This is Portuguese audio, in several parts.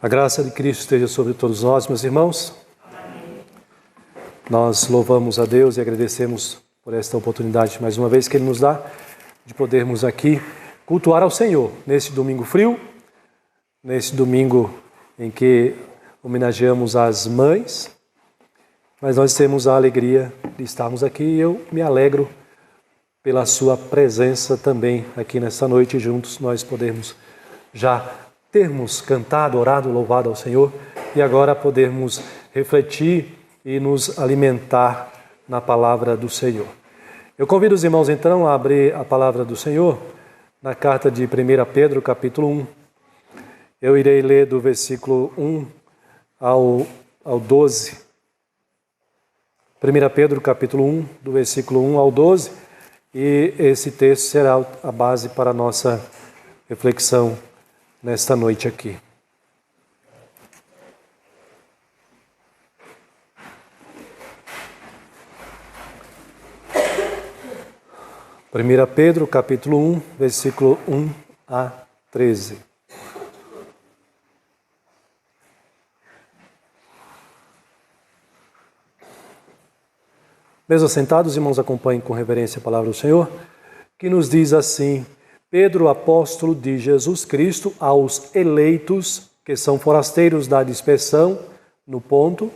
A graça de Cristo esteja sobre todos nós, meus irmãos. Amém. Nós louvamos a Deus e agradecemos por esta oportunidade, mais uma vez, que Ele nos dá, de podermos aqui cultuar ao Senhor, nesse domingo frio, nesse domingo em que homenageamos as mães, mas nós temos a alegria de estarmos aqui e eu me alegro pela sua presença também aqui nesta noite, juntos nós podemos já termos cantado, orado, louvado ao Senhor e agora podermos refletir e nos alimentar na palavra do Senhor. Eu convido os irmãos então a abrir a palavra do Senhor na carta de 1 Pedro, capítulo 1. Eu irei ler do versículo 1 ao 12. 1 Pedro, capítulo 1, do versículo 1 ao 12, e esse texto será a base para a nossa reflexão nesta noite aqui. Primeira Pedro, capítulo 1, versículo 1 a 13. Mesmo assentados, irmãos, acompanhem com reverência a palavra do Senhor, que nos diz assim: Pedro, apóstolo de Jesus Cristo, aos eleitos que são forasteiros da dispersão no Ponto,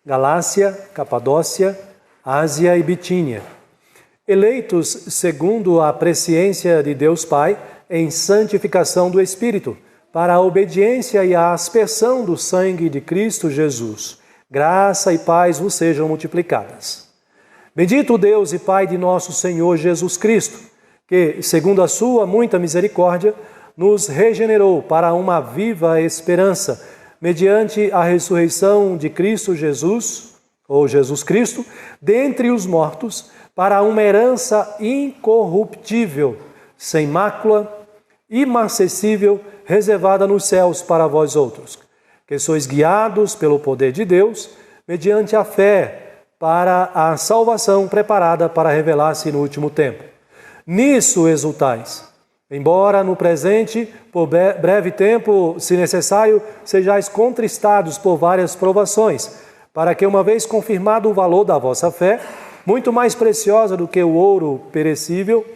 Galácia, Capadócia, Ásia e Bitínia, eleitos segundo a presciência de Deus Pai em santificação do Espírito, para a obediência e a aspersão do sangue de Cristo Jesus. Graça e paz vos sejam multiplicadas. Bendito o Deus e Pai de nosso Senhor Jesus Cristo, que, segundo a sua muita misericórdia, nos regenerou para uma viva esperança, mediante a ressurreição de Cristo Jesus, ou Jesus Cristo, dentre os mortos, para uma herança incorruptível, sem mácula, imarcessível, reservada nos céus para vós outros, que sois guiados pelo poder de Deus, mediante a fé, para a salvação preparada para revelar-se no último tempo. Nisso exultais, embora no presente, por breve tempo, se necessário, sejais contristados por várias provações, para que, uma vez confirmado o valor da vossa fé, muito mais preciosa do que o ouro perecível,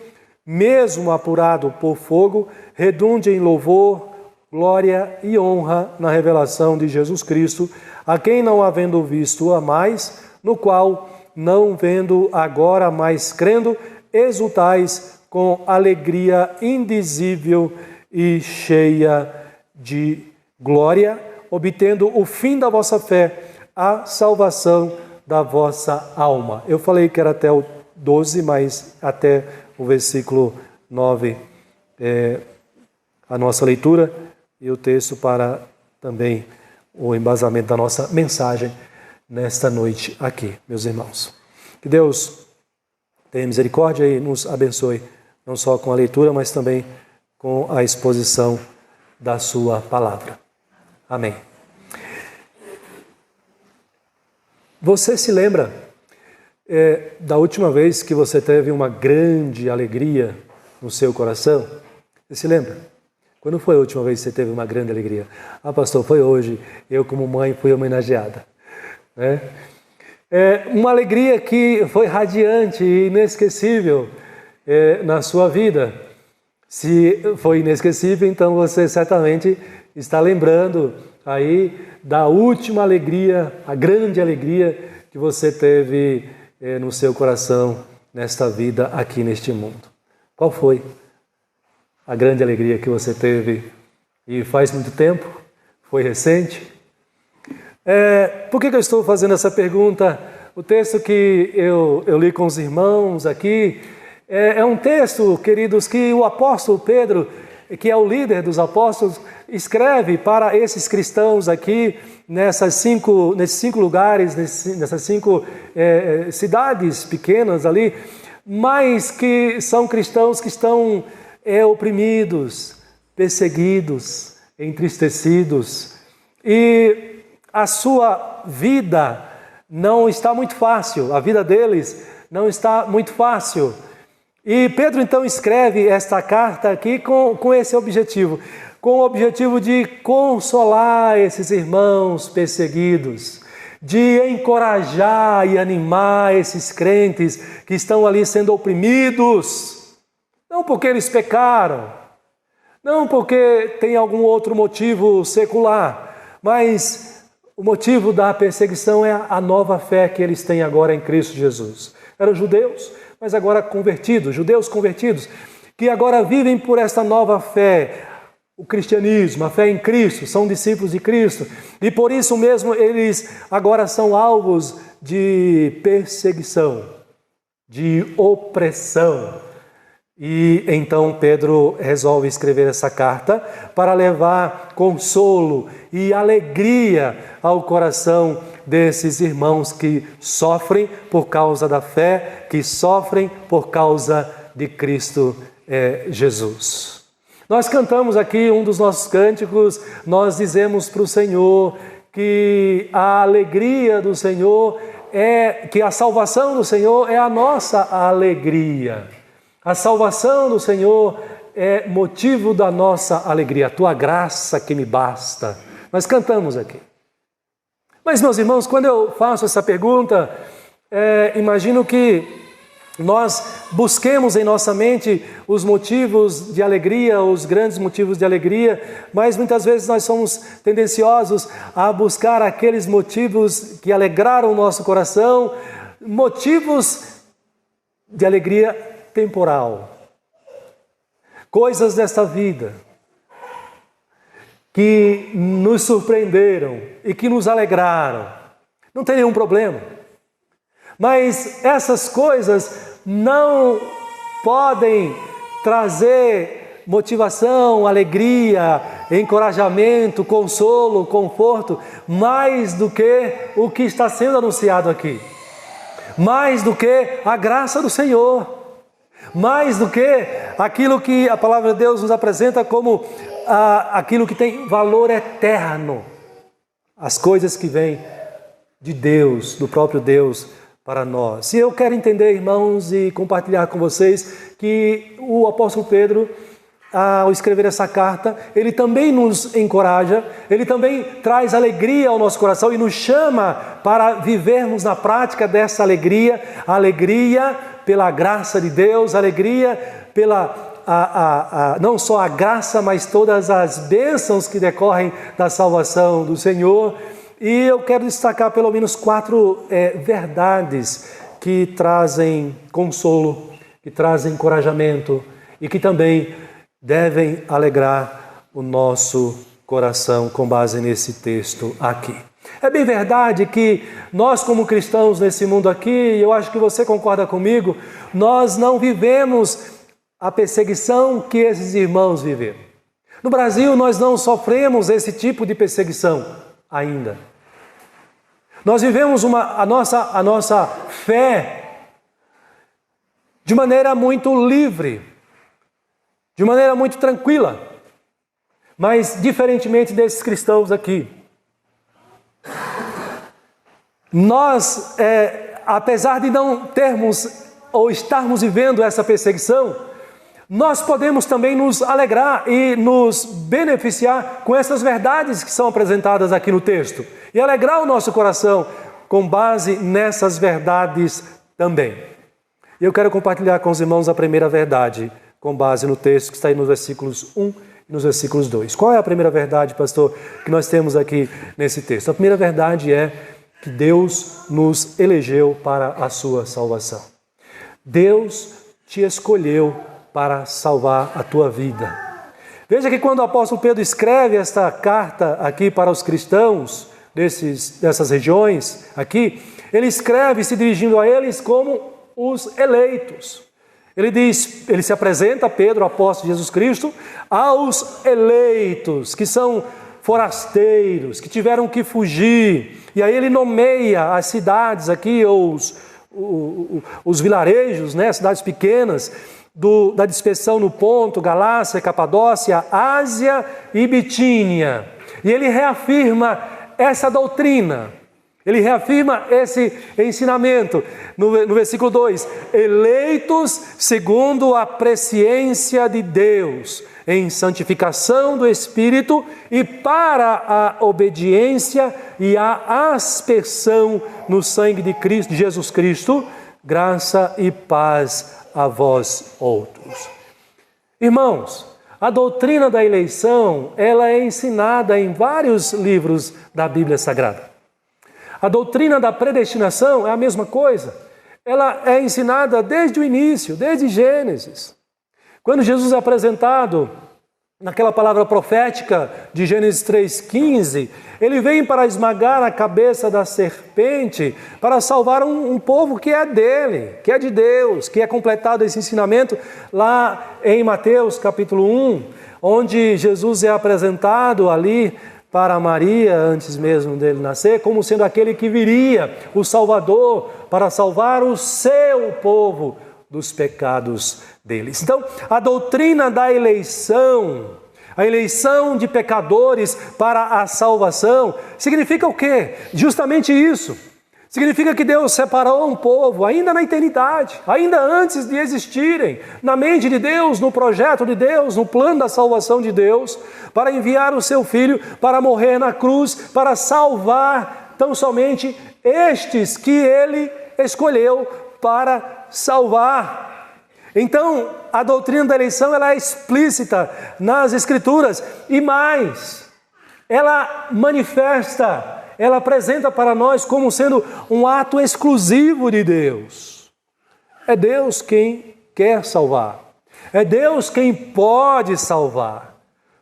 mesmo apurado por fogo, redunde em louvor, glória e honra na revelação de Jesus Cristo, a quem, não havendo visto a mais, no qual, não vendo agora, mais crendo, exultais com alegria indizível e cheia de glória, obtendo o fim da vossa fé, a salvação da vossa alma. Eu falei que era até o 12, mas até o versículo 9 a nossa leitura e o texto para também o embasamento da nossa mensagem nesta noite aqui, meus irmãos. Que Deus tenha misericórdia e nos abençoe, não só com a leitura, mas também com a exposição da sua palavra. Amém. Você se lembra da última vez que você teve uma grande alegria no seu coração? Você se lembra? Quando foi a última vez que você teve uma grande alegria? Ah, pastor, foi hoje. Eu, como mãe, fui homenageada. Uma alegria que foi radiante e inesquecível na sua vida. Se foi inesquecível, então você certamente está lembrando aí da última alegria, a grande alegria que você teve no seu coração nesta vida aqui neste mundo. Qual foi a grande alegria que você teve? E faz muito tempo? Foi recente? Por que eu estou fazendo essa pergunta? O texto que eu li com os irmãos aqui é um texto, queridos, que o apóstolo Pedro, que é o líder dos apóstolos, escreve para esses cristãos aqui nesses cinco lugares, nessas cinco cidades pequenas ali, mas que são cristãos que estão oprimidos, perseguidos, entristecidos, e a sua vida não está muito fácil, a vida deles não está muito fácil. E Pedro então escreve esta carta aqui com esse objetivo, com o objetivo de consolar esses irmãos perseguidos, de encorajar e animar esses crentes que estão ali sendo oprimidos, não porque eles pecaram, não porque tem algum outro motivo secular, mas o motivo da perseguição é a nova fé que eles têm agora em Cristo Jesus. Eram judeus, mas agora convertidos, judeus convertidos, que agora vivem por esta nova fé, o cristianismo, a fé em Cristo, são discípulos de Cristo, e por isso mesmo eles agora são alvos de perseguição, de opressão. E então Pedro resolve escrever essa carta para levar consolo e alegria ao coração desses irmãos que sofrem por causa da fé, que sofrem por causa de Cristo Jesus. Nós cantamos aqui um dos nossos cânticos, nós dizemos para o Senhor que a alegria do Senhor que a salvação do Senhor é a nossa alegria. A salvação do Senhor é motivo da nossa alegria, a tua graça que me basta. Nós cantamos aqui. Mas, meus irmãos, quando eu faço essa pergunta, imagino que nós busquemos em nossa mente os motivos de alegria, os grandes motivos de alegria, mas muitas vezes nós somos tendenciosos a buscar aqueles motivos que alegraram o nosso coração, motivos de alegria temporal, coisas desta vida que nos surpreenderam e que nos alegraram. Não tem nenhum problema. Mas essas coisas não podem trazer motivação, alegria, encorajamento, consolo, conforto, mais do que o que está sendo anunciado aqui. Mais do que a graça do Senhor. Mais do que aquilo que a palavra de Deus nos apresenta como aquilo que tem valor eterno. As coisas que vêm de Deus, do próprio Deus para nós. E eu quero entender, irmãos, e compartilhar com vocês que o apóstolo Pedro, ao escrever essa carta, ele também nos encoraja, ele também traz alegria ao nosso coração e nos chama para vivermos na prática dessa alegria, alegria pela graça de Deus, alegria pela não só a graça, mas todas as bênçãos que decorrem da salvação do Senhor. E eu quero destacar pelo menos 4 verdades que trazem consolo, que trazem encorajamento e que também devem alegrar o nosso coração com base nesse texto aqui. É bem verdade que nós como cristãos nesse mundo aqui, e eu acho que você concorda comigo, nós não vivemos a perseguição que esses irmãos viveram. No Brasil nós não sofremos esse tipo de perseguição ainda. Nós vivemos a nossa fé de maneira muito livre, de maneira muito tranquila, mas diferentemente desses cristãos aqui. Nós, apesar de não termos ou estarmos vivendo essa perseguição, nós podemos também nos alegrar e nos beneficiar com essas verdades que são apresentadas aqui no texto e alegrar o nosso coração com base nessas verdades também. E eu quero compartilhar com os irmãos a primeira verdade com base no texto que está aí nos versículos 1 e nos versículos 2. Qual é a primeira verdade, pastor, que nós temos aqui nesse texto? A primeira verdade é que Deus nos elegeu para a sua salvação. Deus te escolheu para salvar a tua vida. Veja que quando o apóstolo Pedro escreve esta carta aqui para os cristãos dessas regiões aqui, ele escreve se dirigindo a eles como os eleitos. Ele se apresenta, Pedro, apóstolo de Jesus Cristo, aos eleitos, que são forasteiros, que tiveram que fugir. E aí ele nomeia as cidades aqui, ou os vilarejos, né, cidades pequenas, da dispersão no Ponto, Galácia, Capadócia, Ásia e Bitínia. E ele reafirma essa doutrina, ele reafirma esse ensinamento no versículo 2, eleitos segundo a presciência de Deus. em santificação do Espírito e para a obediência e a aspersão no sangue de Cristo, de Jesus Cristo, graça e paz a vós outros. Irmãos, a doutrina da eleição, ela é ensinada em vários livros da Bíblia Sagrada. A doutrina da predestinação é a mesma coisa. Ela é ensinada desde o início, desde Gênesis. Quando Jesus é apresentado naquela palavra profética de Gênesis 3,15, ele vem para esmagar a cabeça da serpente, para salvar um povo que é dele, que é de Deus, que é completado esse ensinamento lá em Mateus capítulo 1, onde Jesus é apresentado ali para Maria, antes mesmo dele nascer, como sendo aquele que viria, o Salvador, para salvar o seu povo dos pecados deles. Então, a doutrina da eleição, a eleição de pecadores para a salvação, significa o quê? Justamente isso. Significa que Deus separou um povo ainda na eternidade, ainda antes de existirem, na mente de Deus, no projeto de Deus, no plano da salvação de Deus, para enviar o seu Filho para morrer na cruz, para salvar tão somente estes que Ele escolheu para salvar. Então, a doutrina da eleição ela é explícita nas Escrituras e mais, ela manifesta, ela apresenta para nós como sendo um ato exclusivo de Deus. É Deus quem quer salvar. É Deus quem pode salvar.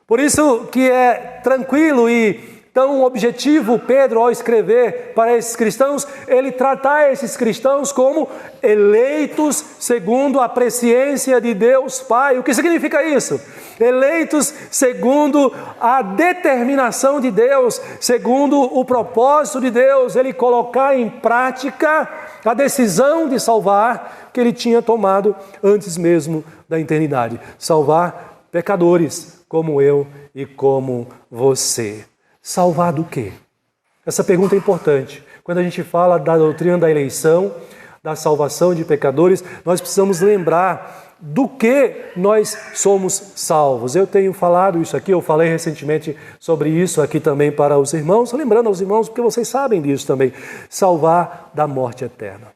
Por isso que é tranquilo e tão objetivo Pedro, ao escrever para esses cristãos, ele tratar esses cristãos como eleitos segundo a presciência de Deus Pai. O que significa isso? Eleitos segundo a determinação de Deus, segundo o propósito de Deus, ele colocar em prática a decisão de salvar que ele tinha tomado antes mesmo da eternidade. Salvar pecadores como eu e como você. Salvar do quê? Essa pergunta é importante. Quando a gente fala da doutrina da eleição, da salvação de pecadores, nós precisamos lembrar do que nós somos salvos. Eu tenho falado isso aqui, eu falei recentemente sobre isso aqui também para os irmãos, lembrando aos irmãos, porque vocês sabem disso também. Salvar da morte eterna.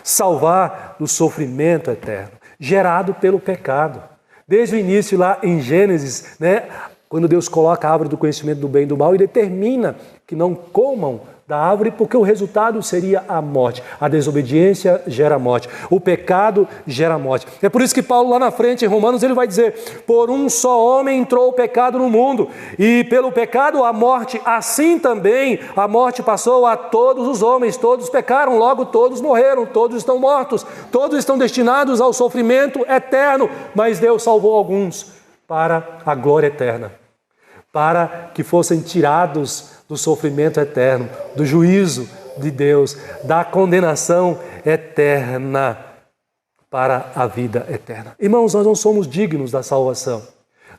Salvar do sofrimento eterno, gerado pelo pecado. Desde o início lá em Gênesis, quando Deus coloca a árvore do conhecimento do bem e do mal e determina que não comam da árvore, porque o resultado seria a morte. A desobediência gera morte. O pecado gera morte. É por isso que Paulo lá na frente, em Romanos, ele vai dizer: por um só homem entrou o pecado no mundo, e pelo pecado a morte, assim também a morte passou a todos os homens. Todos pecaram, logo todos morreram, todos estão mortos, todos estão destinados ao sofrimento eterno. Mas Deus salvou alguns para a glória eterna, para que fossem tirados do sofrimento eterno, do juízo de Deus, da condenação eterna para a vida eterna. Irmãos, nós não somos dignos da salvação.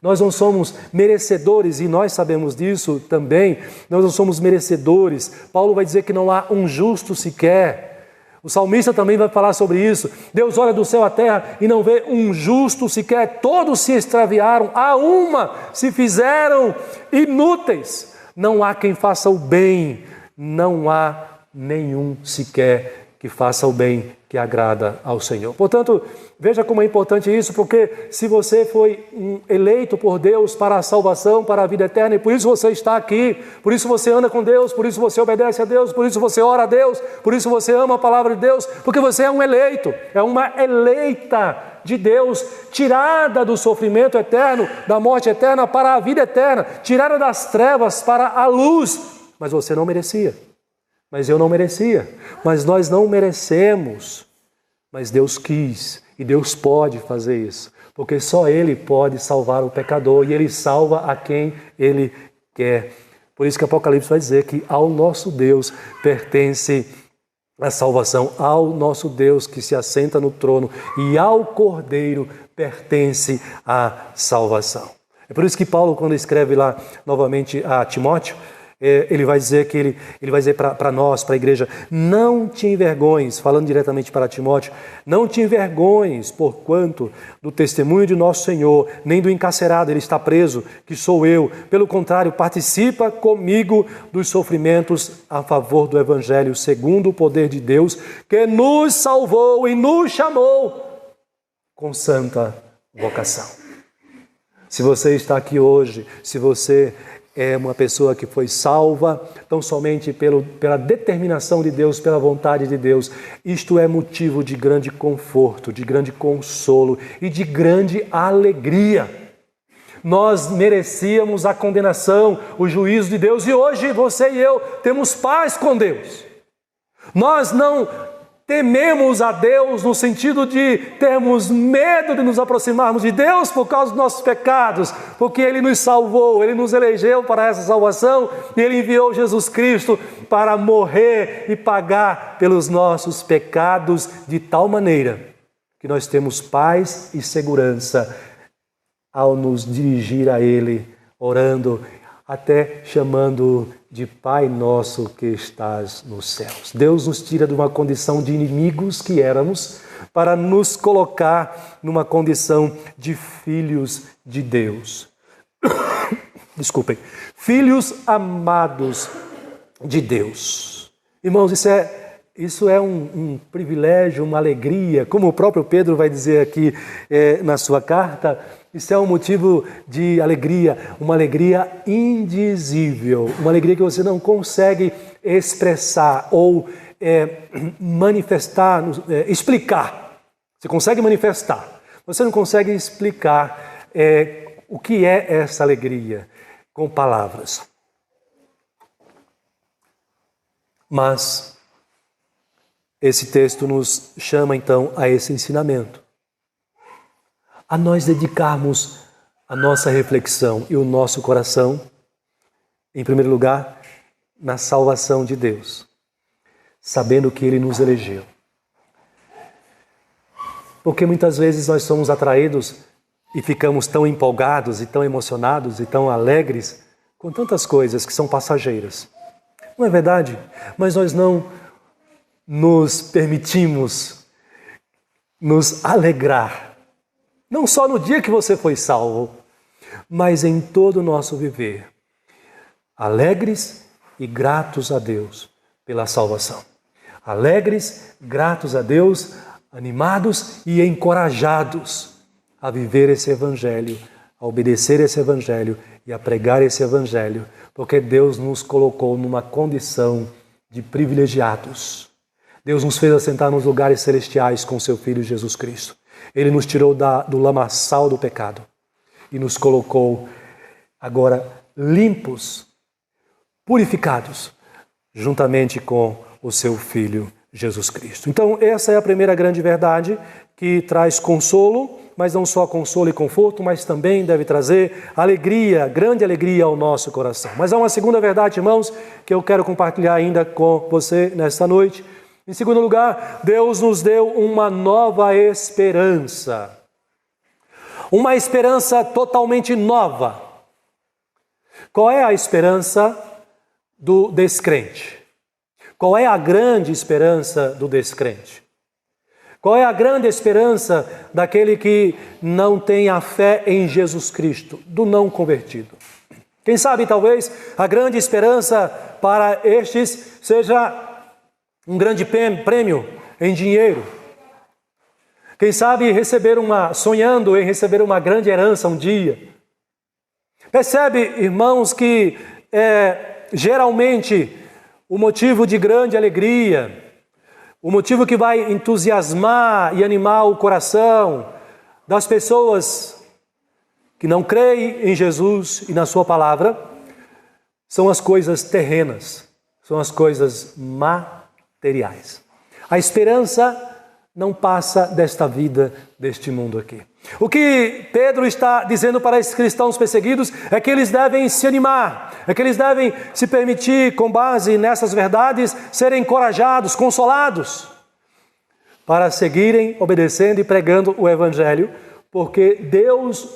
Nós não somos merecedores, e nós sabemos disso também. Nós não somos merecedores. Paulo vai dizer que não há um justo sequer. O salmista também vai falar sobre isso. Deus olha do céu à terra e não vê um justo sequer. Todos se extraviaram, a uma se fizeram inúteis. Não há quem faça o bem, não há nenhum sequer que faça o bem que agrada ao Senhor. Portanto, veja como é importante isso, porque se você foi eleito por Deus para a salvação, para a vida eterna, e por isso você está aqui, por isso você anda com Deus, por isso você obedece a Deus, por isso você ora a Deus, por isso você ama a palavra de Deus, porque você é um eleito, é uma eleita de Deus, tirada do sofrimento eterno, da morte eterna para a vida eterna, tirada das trevas para a luz. Mas você não merecia. Mas eu não merecia. Mas nós não merecemos. Mas Deus quis. E Deus pode fazer isso. Porque só Ele pode salvar o pecador. E Ele salva a quem Ele quer. Por isso que Apocalipse vai dizer que ao nosso Deus pertence a salvação, ao nosso Deus que se assenta no trono, e ao Cordeiro pertence a salvação. É por isso que Paulo, quando escreve lá novamente a Timóteo, Ele vai dizer que ele vai dizer para nós, para a igreja: não te envergonhes, falando diretamente para Timóteo, não te envergonhes, porquanto do testemunho de nosso Senhor, nem do encarcerado, ele está preso, que sou eu. Pelo contrário, participa comigo dos sofrimentos a favor do Evangelho, segundo o poder de Deus, que nos salvou e nos chamou com santa vocação. Se você está aqui hoje, se você é uma pessoa que foi salva tão somente pela determinação de Deus, pela vontade de Deus, isto é motivo de grande conforto, de grande consolo e de grande alegria. Nós merecíamos a condenação, o juízo de Deus, e hoje você e eu temos paz com Deus. Nós não tememos a Deus no sentido de termos medo de nos aproximarmos de Deus por causa dos nossos pecados, porque Ele nos salvou, Ele nos elegeu para essa salvação e Ele enviou Jesus Cristo para morrer e pagar pelos nossos pecados de tal maneira que nós temos paz e segurança ao nos dirigir a Ele, orando, até chamando de Pai Nosso que estás nos céus. Deus nos tira de uma condição de inimigos que éramos para nos colocar numa condição de filhos de Deus. Desculpem. Filhos amados de Deus. Irmãos, isso é um privilégio, uma alegria, como o próprio Pedro vai dizer aqui na sua carta. Isso é um motivo de alegria, uma alegria indizível, uma alegria que você não consegue expressar ou manifestar, explicar. Você consegue manifestar, você não consegue explicar o que é essa alegria com palavras. Mas esse texto nos chama então a esse ensinamento, a nós dedicarmos a nossa reflexão e o nosso coração, em primeiro lugar, na salvação de Deus, sabendo que Ele nos elegeu. Porque muitas vezes nós somos atraídos e ficamos tão empolgados e tão emocionados e tão alegres com tantas coisas que são passageiras. Não é verdade? Mas nós não nos permitimos nos alegrar, não só no dia que você foi salvo, mas em todo o nosso viver, alegres e gratos a Deus pela salvação. Alegres, gratos a Deus, animados e encorajados a viver esse Evangelho, a obedecer esse Evangelho e a pregar esse Evangelho, porque Deus nos colocou numa condição de privilegiados. Deus nos fez assentar nos lugares celestiais com seu Filho Jesus Cristo. Ele nos tirou do lamaçal do pecado e nos colocou agora limpos, purificados, juntamente com o seu Filho Jesus Cristo. Então essa é a primeira grande verdade que traz consolo, mas não só consolo e conforto, mas também deve trazer alegria, grande alegria ao nosso coração. Mas há uma segunda verdade, irmãos, que eu quero compartilhar ainda com você nesta noite. Em segundo lugar, Deus nos deu uma nova esperança. Uma esperança totalmente nova. Qual é a esperança do descrente? Qual é a grande esperança do descrente? Qual é a grande esperança daquele que não tem a fé em Jesus Cristo, do não convertido? Quem sabe, talvez, a grande esperança para estes seja um grande prêmio em dinheiro. Quem sabe sonhando em receber uma grande herança um dia. Percebe, irmãos, que geralmente o motivo de grande alegria, o motivo que vai entusiasmar e animar o coração das pessoas que não creem em Jesus e na sua palavra, são as coisas terrenas, são as coisas materiais. A esperança não passa desta vida, deste mundo aqui. O que Pedro está dizendo para esses cristãos perseguidos é que eles devem se animar, é que eles devem se permitir, com base nessas verdades, serem encorajados, consolados, para seguirem obedecendo e pregando o Evangelho, porque Deus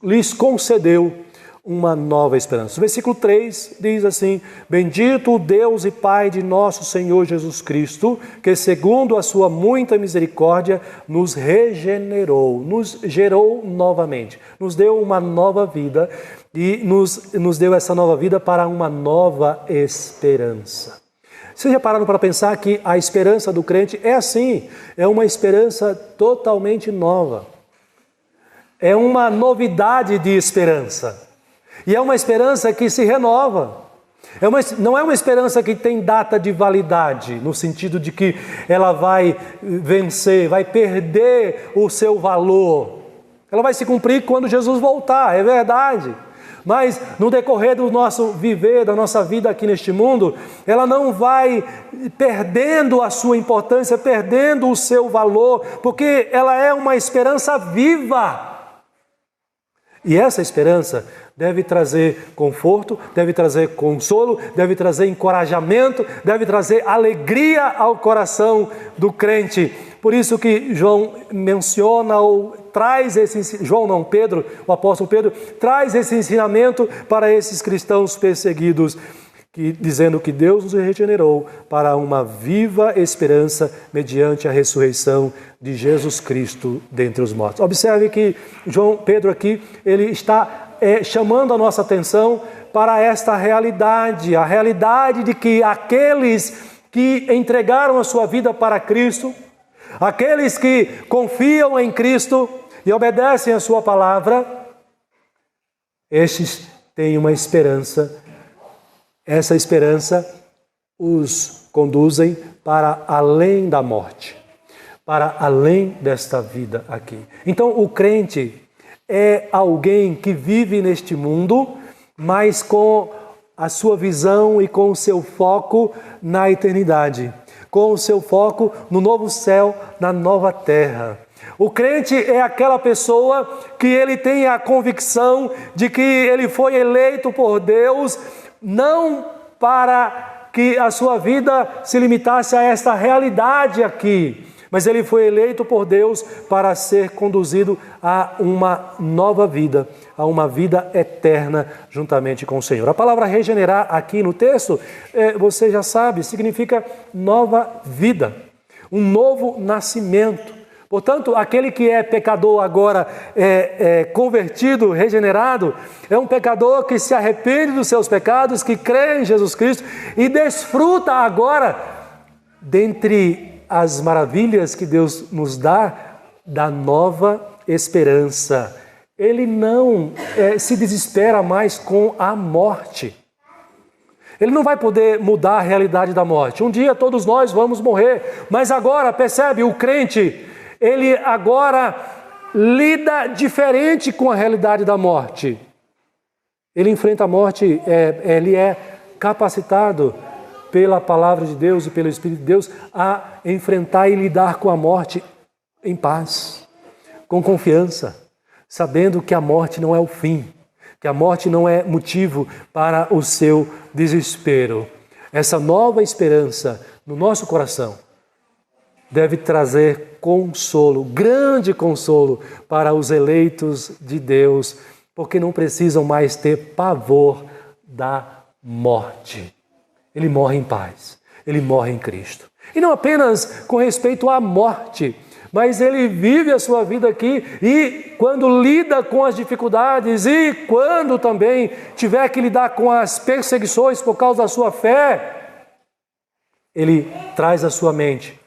lhes concedeu uma nova esperança. O versículo 3 diz assim: Bendito o Deus e Pai de nosso Senhor Jesus Cristo, que segundo a sua muita misericórdia nos regenerou, nos gerou novamente, nos deu uma nova vida e nos deu essa nova vida para uma nova esperança. Vocês já pararam para pensar que a esperança do crente é assim, é uma esperança totalmente nova. É uma novidade de esperança. E é uma esperança que se renova. Não é uma esperança que tem data de validade, no sentido de que ela vai vencer, vai perder o seu valor. Ela vai se cumprir quando Jesus voltar, é verdade. Mas no decorrer do nosso viver, da nossa vida aqui neste mundo, ela não vai perdendo a sua importância, perdendo o seu valor, porque ela é uma esperança viva. E essa esperança deve trazer conforto, deve trazer consolo, deve trazer encorajamento, deve trazer alegria ao coração do crente. Por isso que João menciona ou traz Pedro, o apóstolo Pedro, traz esse ensinamento para esses cristãos perseguidos, dizendo que Deus nos regenerou para uma viva esperança mediante a ressurreição de Jesus Cristo dentre os mortos. Observe que Pedro aqui, ele está chamando a nossa atenção para esta realidade, a realidade de que aqueles que entregaram a sua vida para Cristo, aqueles que confiam em Cristo e obedecem a sua palavra, estes têm uma esperança. Essa esperança os conduzem para além da morte, para além desta vida aqui. Então, o crente é alguém que vive neste mundo, mas com a sua visão e com o seu foco na eternidade, com o seu foco no novo céu, na nova terra. O crente é aquela pessoa que ele tem a convicção de que ele foi eleito por Deus, não para que a sua vida se limitasse a esta realidade aqui, mas ele foi eleito por Deus para ser conduzido a uma nova vida, a uma vida eterna juntamente com o Senhor. A palavra regenerar aqui no texto, você já sabe, significa nova vida, um novo nascimento. Portanto, aquele que é pecador agora convertido, regenerado, é um pecador que se arrepende dos seus pecados, que crê em Jesus Cristo e desfruta agora, dentre as maravilhas que Deus nos dá, da nova esperança. Ele não se desespera mais com a morte. Ele não vai poder mudar a realidade da morte. Um dia todos nós vamos morrer, mas agora, percebe, o crente, ele agora lida diferente com a realidade da morte. Ele enfrenta a morte, ele é capacitado pela palavra de Deus e pelo Espírito de Deus a enfrentar e lidar com a morte em paz, com confiança, sabendo que a morte não é o fim, que a morte não é motivo para o seu desespero. Essa nova esperança no nosso coração deve trazer consolo, grande consolo para os eleitos de Deus, porque não precisam mais ter pavor da morte. Ele morre em paz, ele morre em Cristo. E não apenas com respeito à morte, mas ele vive a sua vida aqui e quando lida com as dificuldades e quando também tiver que lidar com as perseguições por causa da sua fé, ele traz à sua mente,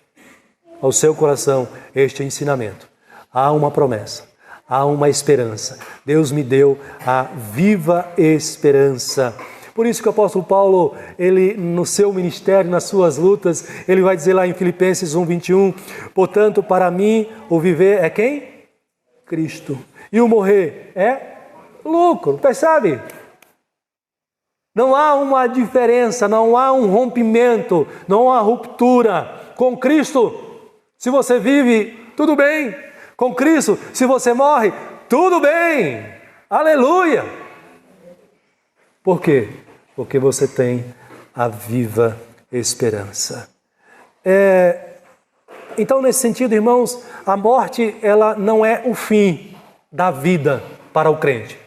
ao seu coração, este ensinamento. Há uma promessa, há uma esperança. Deus me deu a viva esperança. Por isso que o apóstolo Paulo, ele no seu ministério, nas suas lutas, ele vai dizer lá em Filipenses 1:21, portanto, para mim, o viver é quem? Cristo. E o morrer é lucro, percebe? Não há uma diferença, não há um rompimento, não há ruptura. Com Cristo, se você vive, tudo bem. Com Cristo, se você morre, tudo bem. Aleluia! Por quê? Porque você tem a viva esperança. Então, nesse sentido, irmãos, a morte ela não é o fim da vida para o crente.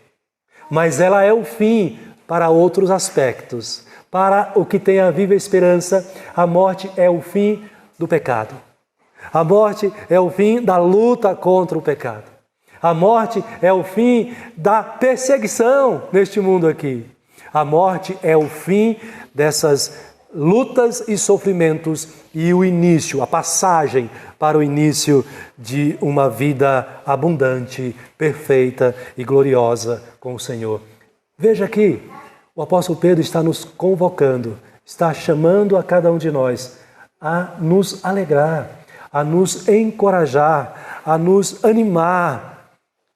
mas ela é o fim para outros aspectos. Para o que tem a viva esperança, a morte é o fim do pecado. A morte é o fim da luta contra o pecado. A morte é o fim da perseguição neste mundo aqui. A morte é o fim dessas lutas e sofrimentos e o início, a passagem para o início de uma vida abundante, perfeita e gloriosa com o Senhor. Veja aqui, o apóstolo Pedro está nos convocando, está chamando a cada um de nós a nos alegrar, a nos encorajar, a nos animar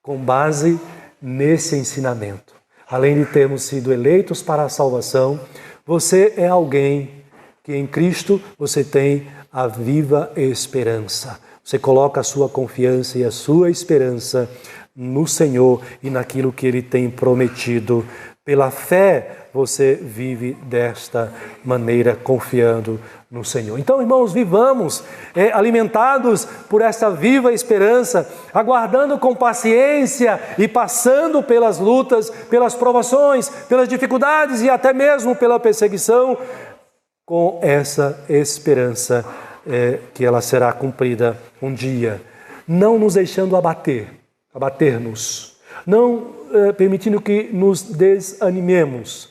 com base nesse ensinamento. Além de termos sido eleitos para a salvação, você é alguém que em Cristo você tem a viva esperança. Você coloca a sua confiança e a sua esperança no Senhor e naquilo que Ele tem prometido. Pela fé, você vive desta maneira, confiando no Senhor. Então, irmãos, vivamos alimentados por esta viva esperança, aguardando com paciência e passando pelas lutas, pelas provações, pelas dificuldades e até mesmo pela perseguição, com essa esperança que ela será cumprida um dia. Não nos deixando abater-nos, não permitindo que nos desanimemos,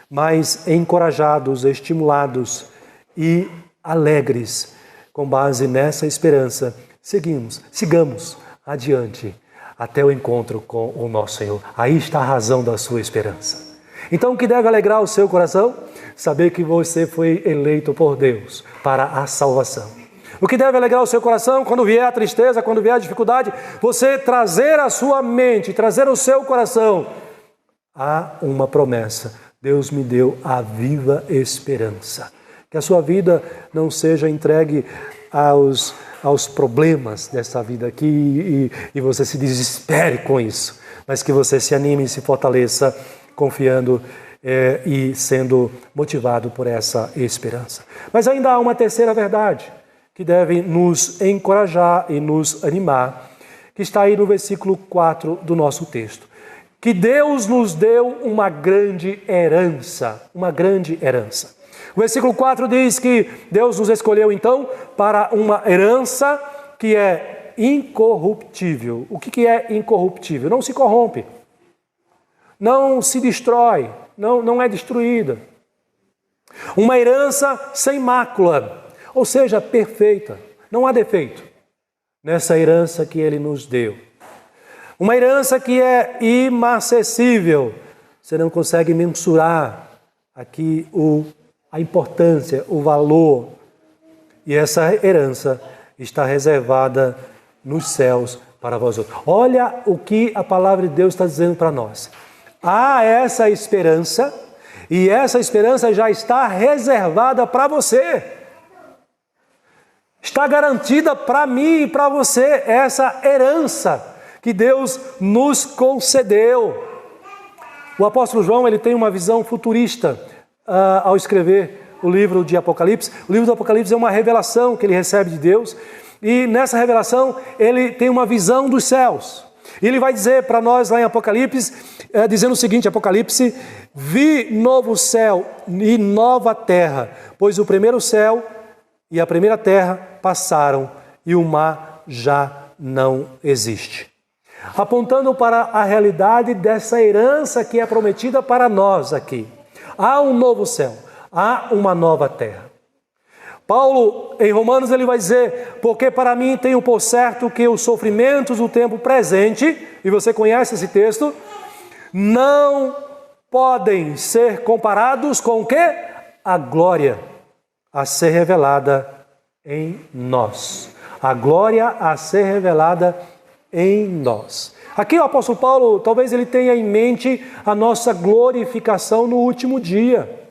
mas encorajados, estimulados e alegres, com base nessa esperança, sigamos adiante até o encontro com o nosso Senhor. Aí está a razão da sua esperança. Então, o que deve alegrar o seu coração? Saber que você foi eleito por Deus para a salvação. O que deve alegrar o seu coração quando vier a tristeza, quando vier a dificuldade? Você trazer a sua mente, trazer o seu coração a uma promessa. Deus me deu a viva esperança. Que a sua vida não seja entregue aos problemas dessa vida aqui e você se desespere com isso, mas que você se anime e se fortaleça confiando e sendo motivado por essa esperança. Mas ainda há uma terceira verdade que deve nos encorajar e nos animar, que está aí no versículo 4 do nosso texto. Que Deus nos deu uma grande herança, uma grande herança. O versículo 4 diz que Deus nos escolheu então para uma herança que é incorruptível. O que é incorruptível? Não se corrompe, não se destrói, não é destruída. Uma herança sem mácula, ou seja, perfeita, não há defeito nessa herança que Ele nos deu. Uma herança que é inacessível, você não consegue mensurar aqui a importância, o valor. E essa herança está reservada nos céus para vós outros. Olha o que a palavra de Deus está dizendo para nós. Há essa esperança, e essa esperança já está reservada para você. Está garantida para mim e para você essa herança que Deus nos concedeu. O apóstolo João ele tem uma visão futurista ao escrever o livro de Apocalipse. O livro do Apocalipse é uma revelação que ele recebe de Deus, e nessa revelação ele tem uma visão dos céus. E ele vai dizer para nós lá em Apocalipse, dizendo o seguinte, Apocalipse: vi novo céu e nova terra, pois o primeiro céu e a primeira terra passaram e o mar já não existe. Apontando para a realidade dessa herança que é prometida para nós aqui. Há um novo céu, há uma nova terra. Paulo, em Romanos, ele vai dizer: porque para mim tenho por certo que os sofrimentos do tempo presente, e você conhece esse texto, não podem ser comparados com o quê? A glória a ser revelada em nós. A glória a ser revelada em nós. Aqui o apóstolo Paulo, talvez ele tenha em mente a nossa glorificação no último dia.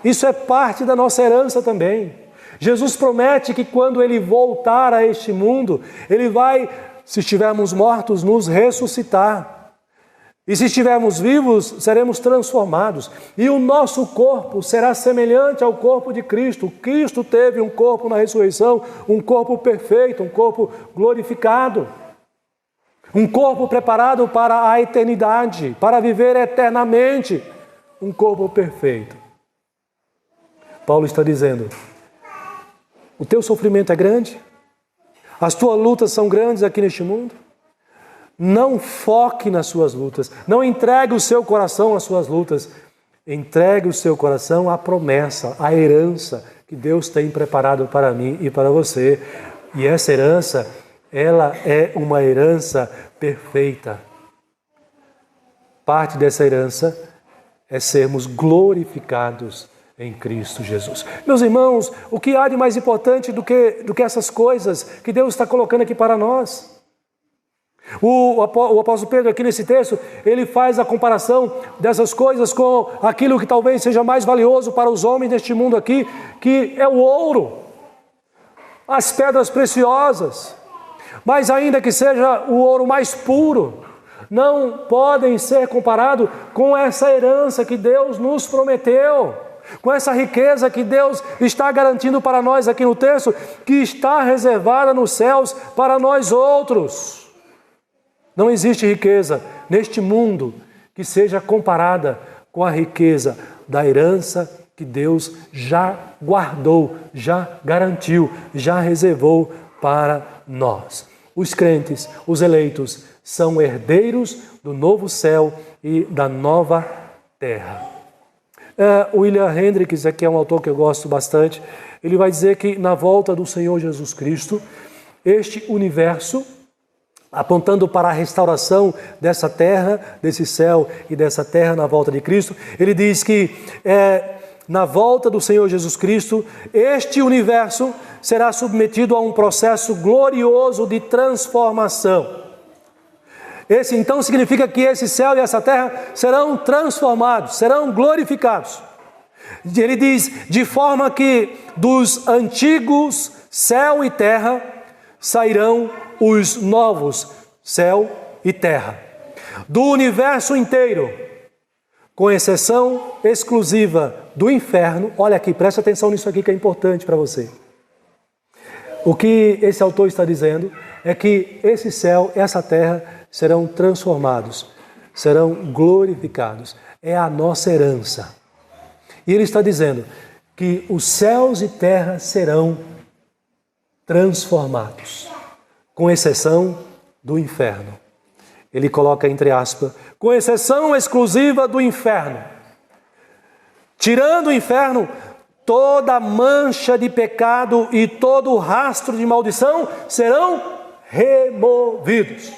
Isso é parte da nossa herança também. Jesus promete que quando Ele voltar a este mundo, Ele vai, se estivermos mortos, nos ressuscitar. E se estivermos vivos, seremos transformados. E o nosso corpo será semelhante ao corpo de Cristo. Cristo teve um corpo na ressurreição, um corpo perfeito, um corpo glorificado. Um corpo preparado para a eternidade, para viver eternamente. Um corpo perfeito. Paulo está dizendo, o teu sofrimento é grande? As tuas lutas são grandes aqui neste mundo? Não foque nas suas lutas. Não entregue o seu coração às suas lutas. Entregue o seu coração à promessa, à herança que Deus tem preparado para mim e para você. E essa herança, ela é uma herança perfeita. Parte dessa herança é sermos glorificados em Cristo Jesus. Meus irmãos, o que há de mais importante do que essas coisas que Deus está colocando aqui para nós? O apóstolo Pedro aqui nesse texto, ele faz a comparação dessas coisas com aquilo que talvez seja mais valioso para os homens neste mundo aqui, que é o ouro, as pedras preciosas. Mas ainda que seja o ouro mais puro, não podem ser comparados com essa herança que Deus nos prometeu, com essa riqueza que Deus está garantindo para nós aqui no texto, que está reservada nos céus para nós outros. Não existe riqueza neste mundo que seja comparada com a riqueza da herança que Deus já guardou, já garantiu, já reservou para nós. Os crentes, os eleitos, são herdeiros do novo céu e da nova terra. William Hendricks, que é um autor que eu gosto bastante, ele vai dizer que na volta do Senhor Jesus Cristo, este universo, apontando para a restauração dessa terra, desse céu e dessa terra na volta de Cristo, ele diz que na volta do Senhor Jesus Cristo, este universo será submetido a um processo glorioso de transformação. Esse então significa que esse céu e essa terra serão transformados, serão glorificados. Ele diz, de forma que dos antigos céu e terra sairão os novos céu e terra. Do universo inteiro, com exceção exclusiva do inferno, olha aqui, presta atenção nisso aqui que é importante para você. O que esse autor está dizendo é que esse céu, essa terra serão transformados, serão glorificados. É a nossa herança. E ele está dizendo que os céus e terra serão transformados, com exceção do inferno. Ele coloca entre aspas, com exceção exclusiva do inferno. Tirando o inferno, toda mancha de pecado e todo rastro de maldição serão removidos.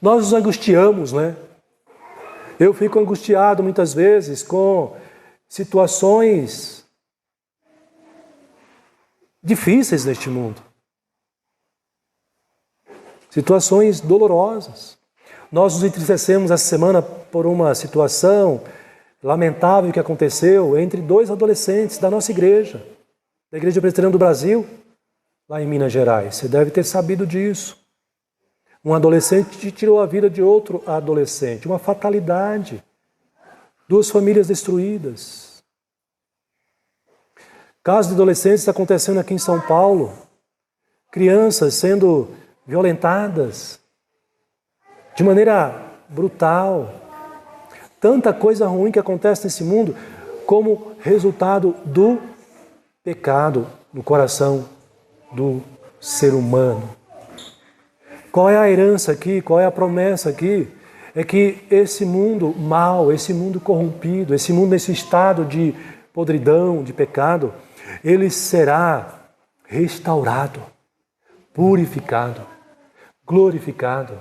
Nós nos angustiamos, né? Eu fico angustiado muitas vezes com situações difíceis neste mundo. Situações dolorosas. Nós nos entristecemos essa semana por uma situação lamentável que aconteceu entre dois adolescentes da nossa igreja, da Igreja Presbiteriana do Brasil, lá em Minas Gerais. Você deve ter sabido disso. Um adolescente tirou a vida de outro adolescente. Uma fatalidade. Duas famílias destruídas. Casos de adolescentes acontecendo aqui em São Paulo. Crianças sendo violentadas de maneira brutal. Tanta coisa ruim que acontece nesse mundo como resultado do pecado no coração do ser humano. Qual é a herança aqui? Qual é a promessa aqui? É que esse mundo mau, esse mundo corrompido, esse mundo nesse estado de podridão, de pecado, ele será restaurado, purificado, glorificado.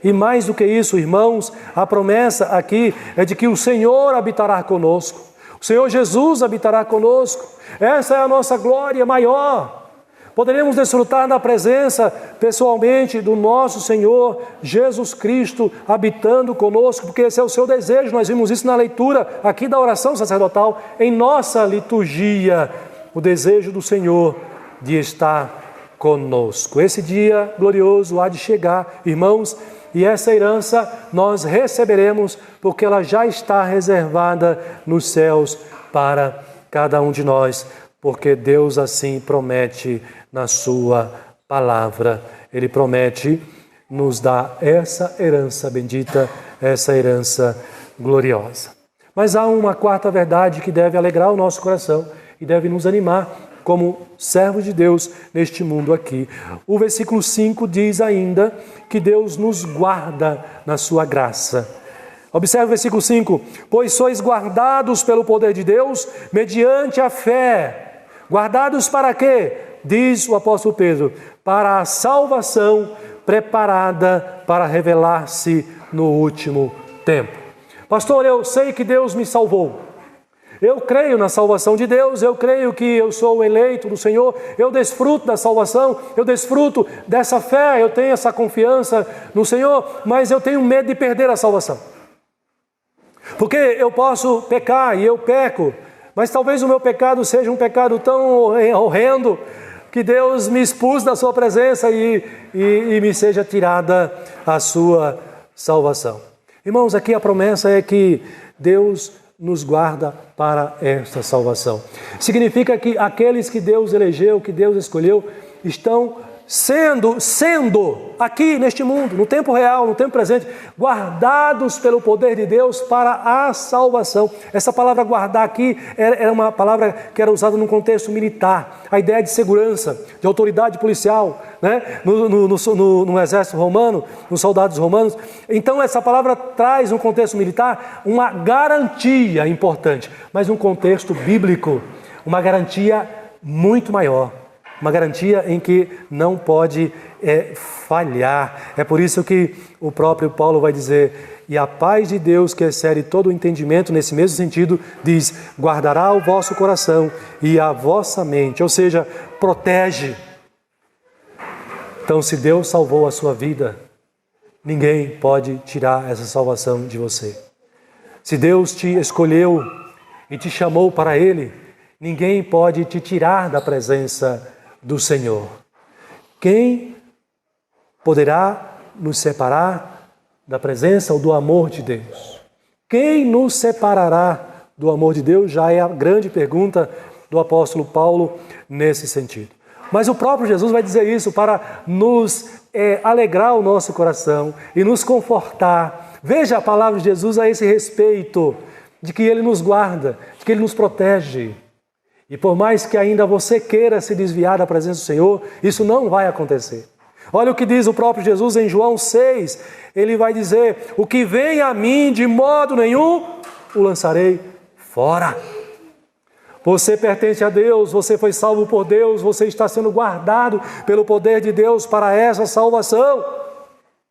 E mais do que isso, irmãos, a promessa aqui é de que o Senhor habitará conosco. O Senhor Jesus habitará conosco. Essa é a nossa glória maior. Poderemos desfrutar da presença pessoalmente do nosso Senhor Jesus Cristo habitando conosco, porque esse é o seu desejo. Nós vimos isso na leitura aqui da oração sacerdotal, em nossa liturgia, o desejo do Senhor de estar conosco. Esse dia glorioso há de chegar, irmãos, e essa herança nós receberemos porque ela já está reservada nos céus para cada um de nós, porque Deus assim promete na sua palavra. Ele promete nos dá essa herança bendita, essa herança gloriosa. Mas há uma quarta verdade que deve alegrar o nosso coração e deve nos animar como servos de Deus neste mundo aqui. O versículo 5 diz ainda que Deus nos guarda na sua graça. Observe o versículo 5. Pois sois guardados pelo poder de Deus mediante a fé. Guardados para quê? Diz o apóstolo Pedro, para a salvação preparada para revelar-se no último tempo. Pastor, eu sei que Deus me salvou. Eu creio na salvação de Deus, eu creio que eu sou o eleito do Senhor, eu desfruto da salvação, eu desfruto dessa fé, eu tenho essa confiança no Senhor, mas eu tenho medo de perder a salvação. Porque eu posso pecar e eu peco, mas talvez o meu pecado seja um pecado tão horrendo que Deus me expulse da sua presença e me seja tirada a sua salvação. Irmãos, aqui a promessa é que Deus nos guarda para esta salvação. Significa que aqueles que Deus elegeu, que Deus escolheu, estão sendo aqui neste mundo, no tempo real, no tempo presente, guardados pelo poder de Deus para a salvação. Essa palavra guardar aqui era uma palavra que era usada num contexto militar, a ideia de segurança, de autoridade policial, né? No exército romano, nos soldados romanos. Então essa palavra traz no contexto militar uma garantia importante, mas num contexto bíblico, uma garantia muito maior. Uma garantia em que não pode falhar. É por isso que o próprio Paulo vai dizer, e a paz de Deus, que excede todo o entendimento, nesse mesmo sentido, diz, guardará o vosso coração e a vossa mente, ou seja, protege. Então, se Deus salvou a sua vida, ninguém pode tirar essa salvação de você. Se Deus te escolheu e te chamou para Ele, ninguém pode te tirar da presença do Senhor. Quem poderá nos separar da presença ou do amor de Deus? Quem nos separará do amor de Deus? Já é a grande pergunta do apóstolo Paulo nesse sentido. Mas o próprio Jesus vai dizer isso para nos alegrar o nosso coração e nos confortar. Veja a palavra de Jesus a esse respeito, de que Ele nos guarda, de que Ele nos protege. E por mais que ainda você queira se desviar da presença do Senhor, isso não vai acontecer. Olha o que diz o próprio Jesus em João 6. Ele vai dizer, o que vem a mim de modo nenhum, o lançarei fora. Você pertence a Deus, você foi salvo por Deus, você está sendo guardado pelo poder de Deus para essa salvação.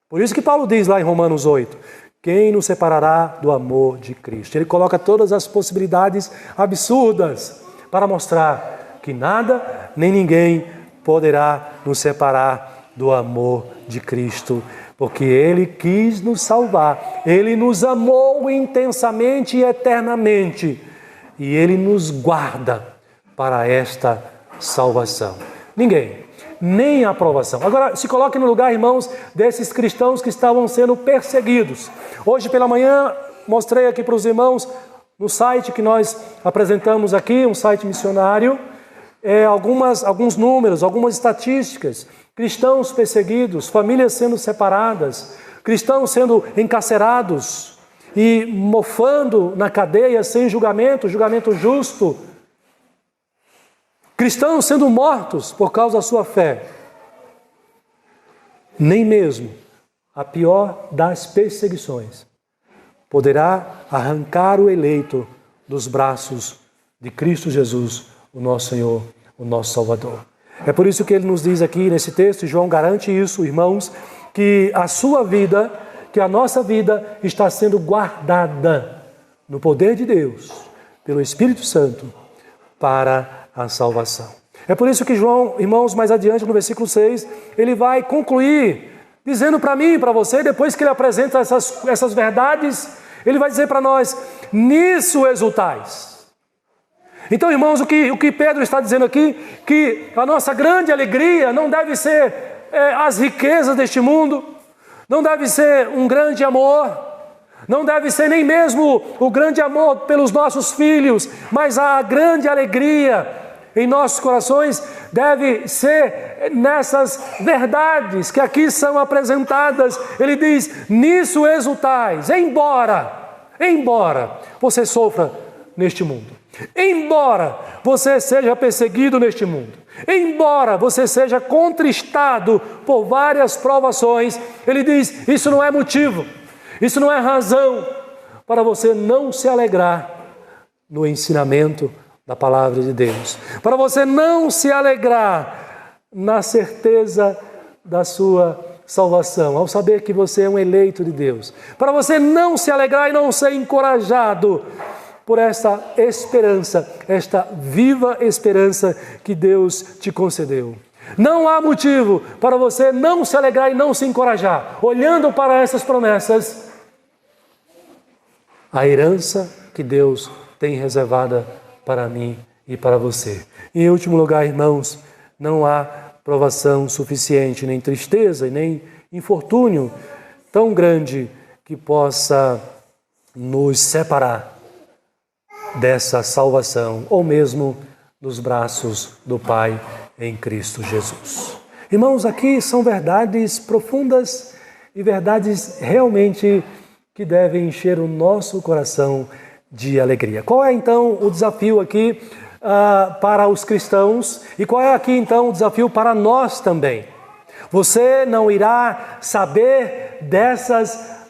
Por isso que Paulo diz lá em Romanos 8, quem nos separará do amor de Cristo? Ele coloca todas as possibilidades absurdas para mostrar que nada nem ninguém poderá nos separar do amor de Cristo, porque Ele quis nos salvar, Ele nos amou intensamente e eternamente, e Ele nos guarda para esta salvação. Ninguém, nem a aprovação. Agora, se coloque no lugar, irmãos, desses cristãos que estavam sendo perseguidos. Hoje pela manhã, mostrei aqui para os irmãos, no site que nós apresentamos aqui, um site missionário, alguns números, algumas estatísticas. Cristãos perseguidos, famílias sendo separadas, cristãos sendo encarcerados e mofando na cadeia sem julgamento justo. Cristãos sendo mortos por causa da sua fé. Nem mesmo a pior das perseguições poderá arrancar o eleito dos braços de Cristo Jesus, o nosso Senhor, o nosso Salvador. É por isso que ele nos diz aqui nesse texto, e João garante isso, irmãos, que a sua vida, que a nossa vida está sendo guardada no poder de Deus, pelo Espírito Santo, para a salvação. É por isso que João, irmãos, mais adiante no versículo 6, ele vai concluir, dizendo para mim e para você, depois que ele apresenta essas verdades, ele vai dizer para nós, nisso exultais. Então, irmãos, o que Pedro está dizendo aqui, que a nossa grande alegria não deve ser as riquezas deste mundo, não deve ser um grande amor, não deve ser nem mesmo o grande amor pelos nossos filhos, mas a grande alegria em nossos corações deve ser nessas verdades que aqui são apresentadas. Ele diz, nisso exultais, embora você sofra neste mundo, embora você seja perseguido neste mundo, embora você seja contristado por várias provações, ele diz, isso não é motivo, isso não é razão para você não se alegrar no ensinamento da palavra de Deus, para você não se alegrar na certeza da sua salvação, ao saber que você é um eleito de Deus, para você não se alegrar e não ser encorajado por esta esperança, esta viva esperança que Deus te concedeu. Não há motivo para você não se alegrar e não se encorajar, olhando para essas promessas, a herança que Deus tem reservada para mim e para você. Em último lugar, irmãos, não há provação suficiente, nem tristeza e nem infortúnio tão grande que possa nos separar dessa salvação, ou mesmo dos braços do Pai em Cristo Jesus. Irmãos, aqui são verdades profundas e verdades realmente que devem encher o nosso coração de alegria. Qual é então o desafio aqui para os cristãos e qual é aqui então o desafio para nós também? Você não irá saber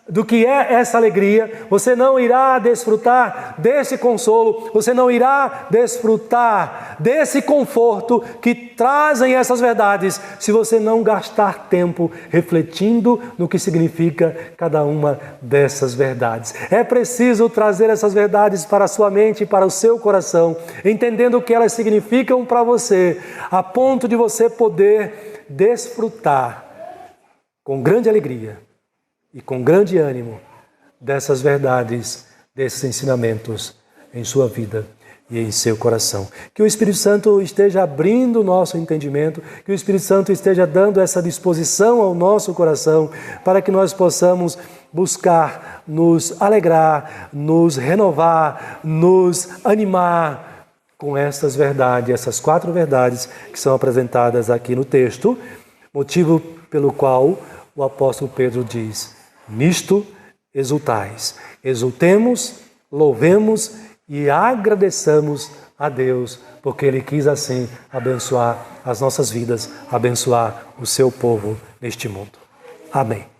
do que é essa alegria, você não irá desfrutar desse consolo, você não irá desfrutar desse conforto que trazem essas verdades se você não gastar tempo refletindo no que significa cada uma dessas verdades. É preciso trazer essas verdades para a sua mente e para o seu coração, entendendo o que elas significam para você, a ponto de você poder desfrutar com grande alegria e com grande ânimo dessas verdades, desses ensinamentos em sua vida e em seu coração. Que o Espírito Santo esteja abrindo o nosso entendimento, que o Espírito Santo esteja dando essa disposição ao nosso coração para que nós possamos buscar, nos alegrar, nos renovar, nos animar com essas verdades, essas 4 verdades que são apresentadas aqui no texto, motivo pelo qual o apóstolo Pedro diz: nisto exultais. Exultemos, louvemos e agradeçamos a Deus, porque Ele quis assim abençoar as nossas vidas, abençoar o seu povo neste mundo. Amém.